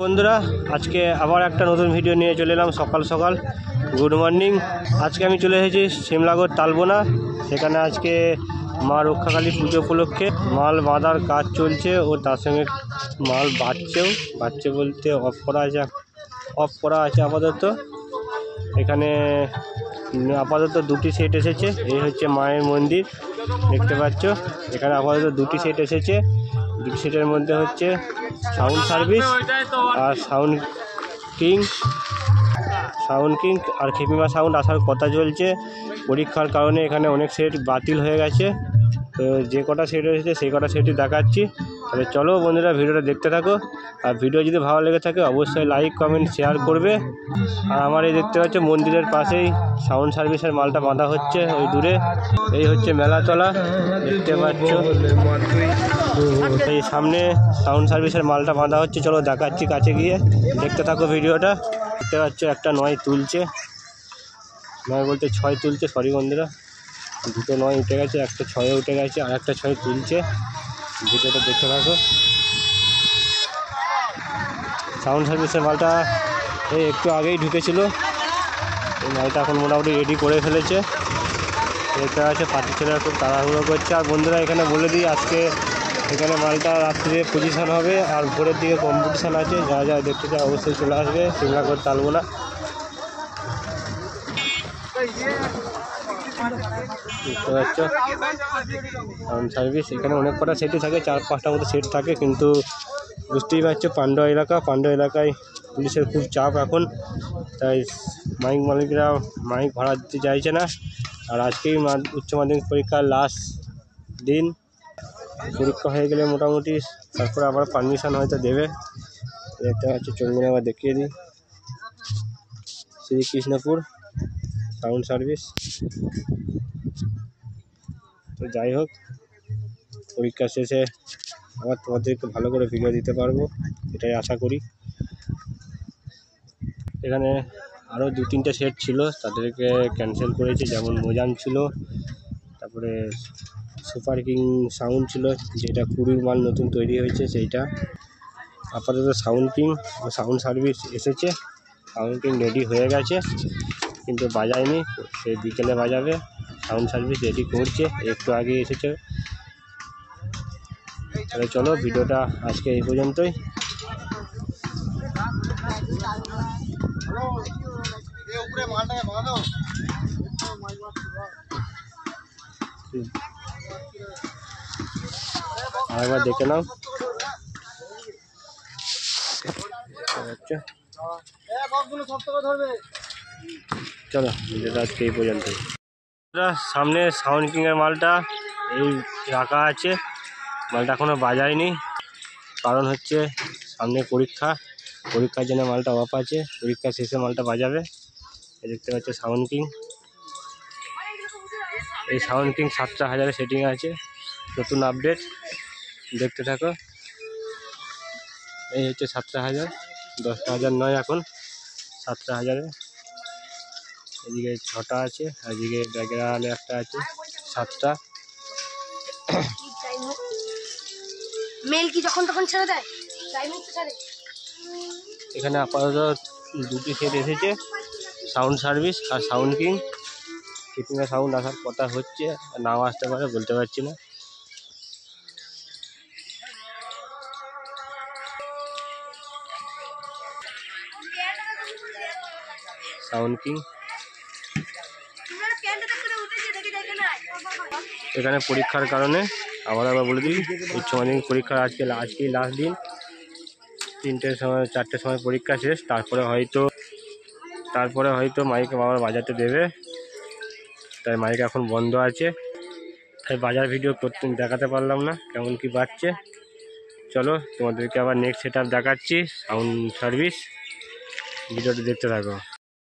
বন্ধুরা আজকে আবার একটা নতুন ভিডিও নিয়ে চলে এলাম সকাল সকাল। Good morning. আজকে আমি চলে এসেছি শিমলাগড় তালবোনা। সেখানে আজকে মা রক্ষাকালী পুজো উপলক্ষে মাল বাঁধার কাজ চলছে ও তার সঙ্গে মাল বাড়ছে বলতে অফ করা আছে আপাতত। এখানে আপাতত দুটি সেট এসেছে। এই হচ্ছে মায়ের মন্দির, দেখতে পাচ্ছ। এখানে আপাতত দুটি সেট এসেছে। দুটি সেটের মধ্যে হচ্ছে সাউন্ড সার্ভিস আর সাউন্ড কিং আর খেপিমা সাউন্ড আসার কথা চলছে। পরীক্ষার কারণে এখানে অনেক সেট বাতিল হয়ে গেছে। তো যে কটা সেট এসেছে সেই কটা সেটই দেখাচ্ছি। তাহলে চলো বন্ধুরা, ভিডিওটা দেখতে থাকো। আর ভিডিও যদি ভালো লেগে থাকে অবশ্যই লাইক কমেন্ট শেয়ার করবে। আর আমার এই দেখতে পাচ্ছ মন্দিরের পাশেই সাউন্ড সার্ভিসের মালটা বাঁধা হচ্ছে ওই দূরে। এই হচ্ছে মেলাতলা, দেখতে পাচ্ছ। এই সামনে সাউন্ড সার্ভিসের মালটা বাঁধা হচ্ছে। চলো দেখাচ্ছি কাছে গিয়ে, দেখতে থাকো ভিডিওটা। দেখতে পাচ্ছ একটা 9 তুলছে, 9 বলতে 6 তুলছে, সরি বন্ধুরা। দুটো 9 উঠে গেছে, একটা 6 উঠে গেছে, আর একটা 6 তুলছে। ভিডিওটা দেখতে থাকো। সাউন্ড সার্ভিসের মালটা এই একটু আগেই ঢুকেছিল। এই মালটা এখন মোটামুটি রেডি করে ফেলেছে। দেখতে পাচ্ছে পার্টি ছেলেরা খুব তাড়াহুড়ো করছে। আর বন্ধুরা এখানে বলে দিই, আজকে এখানে মালটা রাত্রে পজিশন হবে আর ভোরের দিকে কম্পিটিশান আছে। যা দেখতে চায় অবশ্যই চলে আসবে শিমলাগড় তালবোনা। দেখতে পাচ্ছ সাউন্ড সার্ভিস। এখানে অনেক কটা সেটই থাকে, 4-5টা মতো সেট থাকে। কিন্তু বুঝতেই পারছো পান্ডা এলাকায় পুলিশের খুব চাপ এখন। তাই মাইক মালিকরা মাইক ভাড়া দিতে চাইছে না। আর আজকেই উচ্চ মাধ্যমিক পরীক্ষার লাস্ট দিন। পরীক্ষা হয়ে গেলে মোটামুটি তারপরে আবার পারমিশন হয়তো দেবে। দেখতে পাচ্ছি, চলুন আবার দেখিয়ে দিই। Srikrishnapur sound service. তো যাই হোক, পরীক্ষা শেষে আবার তোমাদেরকে ভালো করে ভিডিও দিতে পারবো, এটাই আশা করি। এখানে আরও 2-3টে সেট ছিল, তাদেরকে ক্যান্সেল করেছি। যেমন মোজান ছিল, তারপরে সুপার কিং সাউন্ড ছিল, যেটা কুড়ির মাল নতুন তৈরি হয়েছে সেইটা। আপাতত সাউন্ড কিং ও সাউন্ড সার্ভিস এসেছে। সাউন্ড কিং রেডি হয়ে গেছে কিন্তু বাজায়নি, সে বিকেলে বাজাবে। সাউন্ড সার্ভিস রেডি করছে, একটু আগে এসেছে। তাহলে চলো, ভিডিওটা আজকে এই পর্যন্তই। আরেকবার দেখে নাও। চলো, ভিডিওটা আজকে এই পর্যন্তই। সামনে সাউন্ড কিংয়ের মালটা এই রাখা আছে। মালটা এখনো বাজায়নি, কারণ হচ্ছে সামনে পরীক্ষার জন্য মালটা অফ আছে। পরীক্ষা শেষে মালটা বাজাবে। দেখতে পাচ্ছ সাউন্ড কিং। এই সাউন্ড কিং 7,000 সেটিং আছে, নতুন আপডেট, দেখতে থাকো। এই হচ্ছে 7,000, 10,000 নয় এখন, 7,000। এদিকে 6টা আছে, এদিকে ব্যাগের আড়ালে একটা আছে, 7টা। মেল কি যখন তখন ছেড়ে দেয়? এখানে আপাতত 2টি সেট এসেছে, সাউন্ড সার্ভিস আর সাউন্ড কিং। কিপিংয়ে সাউন্ড আসার কথা হচ্ছে, নাও আসতে পারে, বলতে পারছি না। সাউন্ড কিং এখানে পরীক্ষার কারণে আবার বলে দিই, উচ্চ মাধ্যমিক পরীক্ষার আজকেই লাস্ট দিন। 3টের সময় 4টের সময় পরীক্ষা শেষ। তারপরে হয়তো মাইক আবার বাজাতে দেবে। তাই মাইক এখন বন্ধ আছে, তাই বাজার ভিডিও দেখাতে পারলাম না কেমন কি বাজছে। চলো, তোমাদেরকে আবার নেক্সট সেটআপ দেখাচ্ছি সাউন্ড সার্ভিস। ভিডিওটি দেখতে থাকো।